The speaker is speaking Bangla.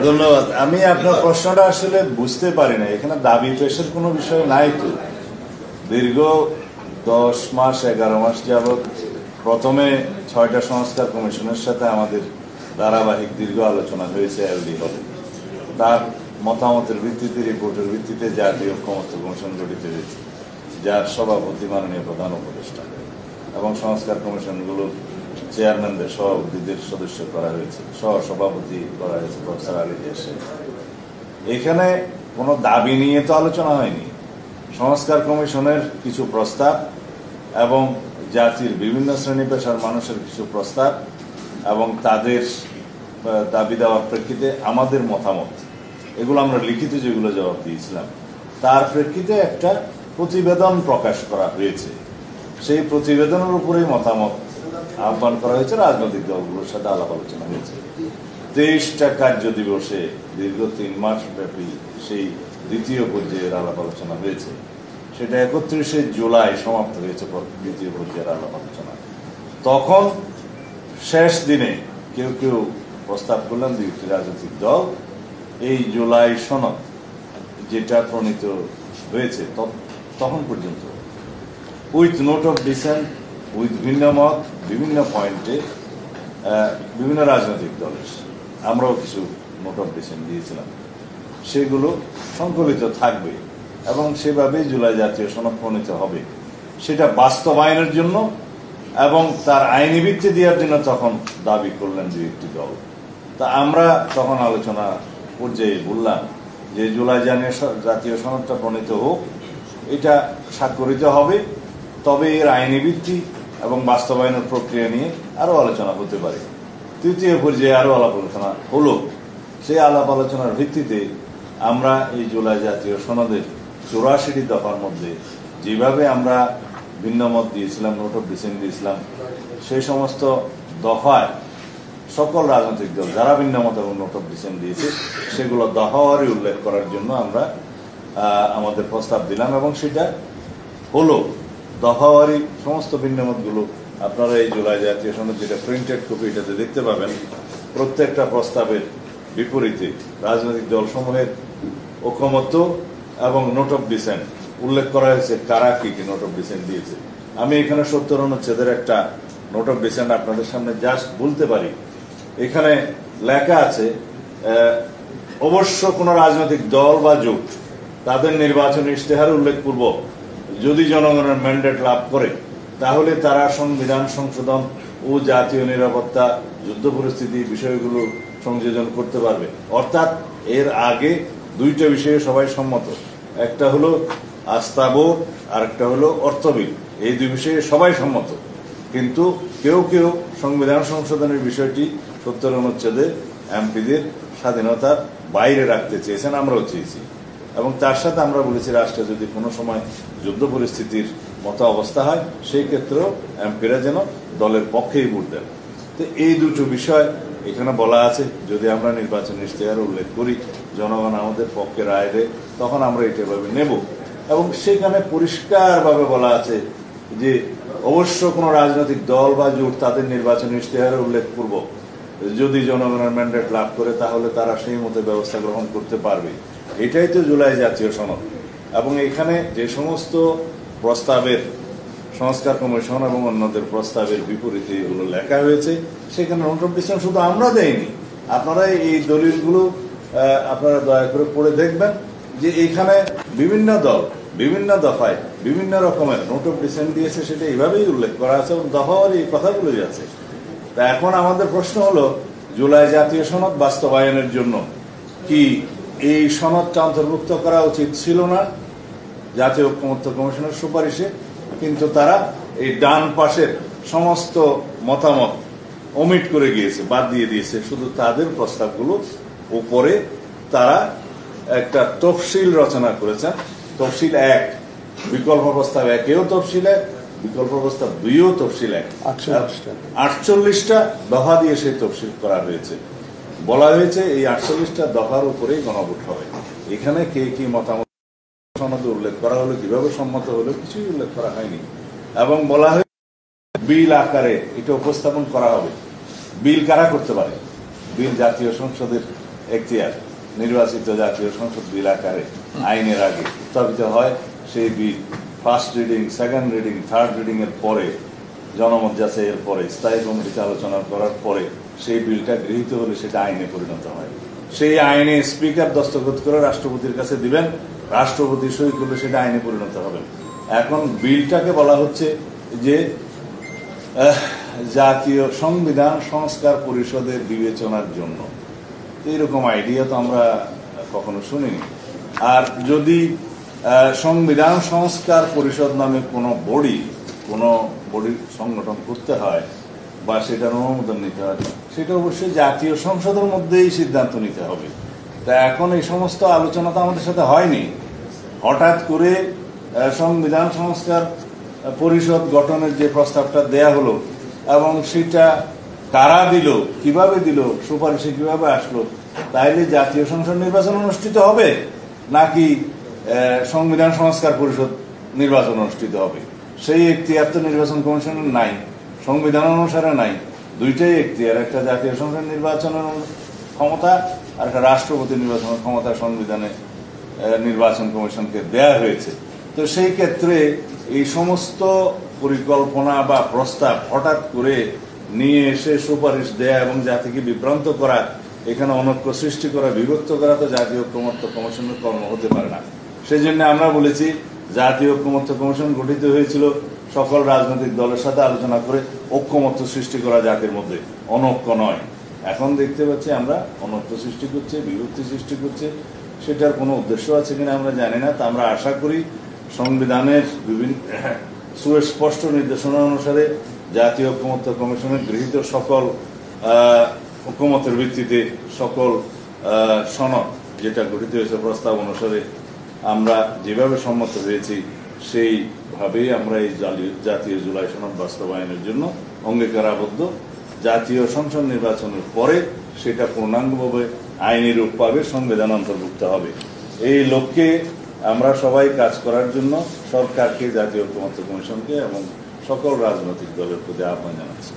ধন্যবাদ। আমি আপনার প্রশ্নটা আসলে বুঝতে পারি না। এখানে দাবি পেশের কোনো বিষয় নাই তো। দীর্ঘ 10 মাস 11 মাস যাবৎ প্রথমে 6টা সংস্কার কমিশনের সাথে আমাদের ধারাবাহিক দীর্ঘ আলোচনা হয়েছে এলডি হলে। তার মতামতের ভিত্তিতে, রিপোর্টের ভিত্তিতে জাতীয় ঐক্যমত্য কমিশন গঠিত হয়েছে, যার সভাপতি মাননীয় প্রধান উপদেষ্টা এবং সংস্কার কমিশনগুলোর চেয়ারম্যানদের সভাপতিদের সদস্য করা হয়েছে, সহ সভাপতি করা হয়েছে প্রফেসর আলী এসে। এখানে কোনো দাবি নিয়ে তো আলোচনা হয়নি। সংস্কার কমিশনের কিছু প্রস্তাব এবং জাতির বিভিন্ন শ্রেণী পেশার মানুষের কিছু প্রস্তাব এবং তাদের দাবি দেওয়ার প্রেক্ষিতে আমাদের মতামত, এগুলো আমরা লিখিত যেগুলো জবাব দিয়েছিলাম, তার প্রেক্ষিতে একটা প্রতিবেদন প্রকাশ করা হয়েছে। সেই প্রতিবেদনের উপরেই মতামত আহ্বান করা হয়েছে, রাজনৈতিক দলগুলোর সাথে আলাপ আলোচনা হয়েছে। 23টা কার্য দিবসে দীর্ঘ 3 মাস ব্যাপী সেই দ্বিতীয় পর্যায়ের আলাপ আলোচনা হয়েছে। সেটা 31শে জুলাই সমাপ্ত হয়েছে দ্বিতীয় পর্যায়ের আলাপ আলোচনা। তখন শেষ দিনে কেউ কেউ প্রস্তাব করলেন, দুইটি রাজনৈতিক দল, এই জুলাই সনদ যেটা প্রণীত হয়েছে তখন পর্যন্ত with note of dissent, with ভিন্ন মত, বিভিন্ন পয়েন্টে বিভিন্ন রাজনৈতিক দলের, আমরাও কিছু নোট অফ ডিসেন্ট দিয়েছিলাম, সেগুলো সংকলিত থাকবে এবং সেভাবে জুলাই জাতীয় সনদ প্রণীত হবে। সেটা বাস্তবায়নের জন্য এবং তার আইনি ভিত্তি দেওয়ার জন্য তখন দাবি করলেন দুই একটি দল। তা আমরা তখন আলোচনা পর্যায়ে বললাম যে জুলাই জাতীয় সনদটা প্রণীত হোক, এটা স্বাক্ষরিত হবে, তবে এর আইনি ভিত্তি এবং বাস্তবায়নের প্রক্রিয়া নিয়ে আরো আলোচনা হতে পারে। তৃতীয় পর্যায়ে আরো আলাপ আলোচনা হলো। সেই আলাপ আলোচনার ভিত্তিতে আমরা এই জুলাই জাতীয় সনদের 84টি দফার মধ্যে যেভাবে আমরা ভিন্ন মত দিয়েছিলাম, নোট অফ ডিসেন্ট দিয়েছিলাম, সেই সমস্ত দফায় সকল রাজনৈতিক দল যারা ভিন্ন মত এবং নোট অফ ডিসেন্ট দিয়েছে সেগুলো দফাওয়ারি উল্লেখ করার জন্য আমরা আমাদের প্রস্তাব দিলাম এবং সেটা হলো। দফাওয়ারি সমস্ত ভিন্নমতগুলো আপনারা এই জুলাই জাতীয় সনদ যেটা প্রিন্টেড কপি, এটাতে দেখতে পাবেন। প্রত্যেকটা প্রস্তাবের বিপরীতে রাজনৈতিক দলসমূহের ঐকমত্য এবং নোট অফ ডিসেন্ট উল্লেখ করা হয়েছে, কারা কি কি নোট অফ ডিসেন্ট দিয়েছে। আমি এখানে 70 অনুচ্ছেদের একটা নোট অফ ডিসেন্ট আপনাদের সামনে জাস্ট বলতে পারি। এখানে লেখা আছে, অবশ্য কোন রাজনৈতিক দল বা জোট তাদের নির্বাচনী ইশতেহার উল্লেখপূর্বক যদি জনগণের ম্যান্ডেট লাভ করে তাহলে তারা সংবিধান সংশোধন ও জাতীয় নিরাপত্তা, যুদ্ধ পরিস্থিতি বিষয়গুলো সংযোজন করতে পারবে। অর্থাৎ এর আগে দুইটা বিষয়ে সবাই সম্মত, একটা হলো আস্থা ভোট আর একটা হলো অর্থ বিল। এই দুই বিষয়ে সবাই সম্মত, কিন্তু কেউ কেউ সংবিধান সংশোধনের বিষয়টি 70 অনুচ্ছেদে এমপিদের স্বাধীনতার বাইরে রাখতে চেয়েছেন, আমরাও চেয়েছি। এবং তার সাথে আমরা বলেছি রাষ্ট্রে যদি কোনো সময় যুদ্ধ পরিস্থিতির মতো অবস্থা হয় সেই ক্ষেত্রেও এমপিরা যেন দলের পক্ষেই ভোট দেন। তো এই দুটো বিষয় এখানে বলা আছে। যদি আমরা নির্বাচন ইশতেহার উল্লেখ করি, জনগণ আমাদের পক্ষে রায় দেয়, তখন আমরা এটা ভাবে নেব। এবং সেখানে পরিষ্কারভাবে বলা আছে যে অবশ্য কোনো রাজনৈতিক দল বা জোট তাদের নির্বাচন ইশতেহারে উল্লেখপূর্বক যদি জনগণের ম্যান্ডেট লাভ করে তাহলে তারা সেই মতো ব্যবস্থা গ্রহণ করতে পারবে। এটাই তো জুলাই জাতীয় সনদ। এবং এখানে যে সমস্ত প্রস্তাবের সংস্কার কমিশন এবং অন্যদের প্রস্তাবের বিপরীতে এগুলো লেখা হয়েছে, সেখানে নোট অফ ডিসেন্ট শুধু আমরা দেইনি, আপনারা এই দলিলগুলো আপনারা দয়া করে পড়ে দেখবেন যে এখানে বিভিন্ন দল বিভিন্ন দফায় বিভিন্ন রকমের নোট অফ ডিসেন্ট দিয়েছে, সেটা এইভাবেই উল্লেখ করা আছে এবং দফাওয়ারি এই কথাগুলো আছে। তা এখন আমাদের প্রশ্ন হলো, জুলাই জাতীয় সনদ বাস্তবায়নের জন্য কি এই সনদটা অন্তর্ভুক্ত করা উচিত ছিল না জাতীয় ঐক্যমত্য কমিশনের সুপারিশে? কিন্তু তারা এই ডান পাশের সমস্ত মতামত ওমিট করে গিয়েছে, বাদ দিয়ে দিয়েছে। শুধু তাদের প্রস্তাবগুলো উপরে তারা একটা তফসিল রচনা করেছেন। তফসিল 1, বিকল্প প্রস্তাব 1-এও তফসিল 1, বিকল্প প্রস্তাব 2-এও তফসিল 1, 48টা দফা দিয়ে সেই তফসিল করা হয়েছে। বলা হয়েছে এই 48টা দফার উপরেই গণভোট হবে। এখানে কে কি মতামত সনদে উল্লেখ করা হলো, কিভাবে সম্মত হলো, কিছুই উল্লেখ করা হয়নি। এবং বলা হয়েছে বিল আকারে এটা উপস্থাপন করা হবে। বিল কারা করতে পারে? বিল জাতীয় সংসদের এখতিয়ার নির্বাচিত জাতীয় সংসদ বিল আকারে আইনের আগে উত্থাপিত হয়, সেই bill first reading, second reading, third reading এর পরে, জনমত যাচাইয়ের পরে, স্থায়ী কমিটিতে আলোচনা করার পরে সেই বিলটা গৃহীত হলে সেটা আইনে পরিণত হয়। সেই আইনে স্পিকার দস্তখত করে রাষ্ট্রপতির কাছে দিবেন, রাষ্ট্রপতি সই করলে সেটা আইনে পরিণত হবে। এখন বিলটাকে বলা হচ্ছে যে জাতীয় সংবিধান সংস্কার পরিষদের বিবেচনার জন্য। এইরকম আইডিয়া তো আমরা কখনো শুনিনি। আর যদি সংবিধান সংস্কার পরিষদ নামে কোনো বডি সংগঠন করতে হয় বা সেটার অনুমোদন নিতে হয়, সেটা অবশ্যই জাতীয় সংসদের মধ্যেই সিদ্ধান্ত নিতে হবে। তা এখন এই সমস্ত আলোচনা তো আমাদের সাথে হয়নি। হঠাৎ করে সংবিধান সংস্কার পরিষদ গঠনের যে প্রস্তাবটা দেয়া হলো এবং সেটা কারা দিল, কিভাবে দিল, সুপারিশে কিভাবে আসলো, তাইলে জাতীয় সংসদ নির্বাচন অনুষ্ঠিত হবে নাকি সংবিধান সংস্কার পরিষদ নির্বাচন অনুষ্ঠিত হবে? সেই এখতিয়ার তো নির্বাচন কমিশনের নাই, সংবিধান অনুসারে নাই। দুইটাই এখতিয়ার, একটা জাতীয় সংসদ নির্বাচনের ক্ষমতা আর একটা রাষ্ট্রপতি নির্বাচনের ক্ষমতা সংবিধানে নির্বাচন কমিশনকে দেয়া হয়েছে। তো সেই ক্ষেত্রে এই সমস্ত পরিকল্পনা বা প্রস্তাব হঠাৎ করে নিয়ে এসে সুপারিশ দেয়া এবং জাতিকে বিভ্রান্ত করা, এখানে অনৈক্য সৃষ্টি করা, বিভক্ত করা তো জাতীয় ঐক্যমত্য কমিশনের কর্ম হতে পারে না। সেই জন্য আমরা বলেছি জাতীয় ঐক্যমত্য কমিশন গঠিত হয়েছিল সকল রাজনৈতিক দলের সাথে আলোচনা করে ঐক্যমত্য সৃষ্টি করা জাতির মধ্যে, অনৈক্য নয়। এখন দেখতে পাচ্ছি আমরা অনৈক্য সৃষ্টি করছে, বিভক্তি সৃষ্টি করছে। সেটার কোনো উদ্দেশ্য আছে কিনা আমরা জানি না। তা আমরা আশা করি সংবিধানের বিভিন্ন সুস্পষ্ট নির্দেশনা অনুসারে জাতীয় ঐক্যমত্য কমিশনের গৃহীত সকল ঐক্যমতের ভিত্তিতে সকল সনদ যেটা গঠিত হয়েছে প্রস্তাব অনুসারে আমরা যেভাবে সম্মত হয়েছি সেইভাবেই আমরা এই জাতীয় জুলাই সনদ বাস্তবায়নের জন্য অঙ্গীকারাবদ্ধ। জাতীয় সংসদ নির্বাচনের পরে সেটা পূর্ণাঙ্গভাবে আইনি রূপ পাবে, সংবিধান অন্তর্ভুক্ত হবে। এই লক্ষ্যে আমরা সবাই কাজ করার জন্য সরকারকে, জাতীয় ঐক্যমত্য কমিশনকে এবং সকল রাজনৈতিক দলের প্রতি আহ্বান জানাচ্ছি।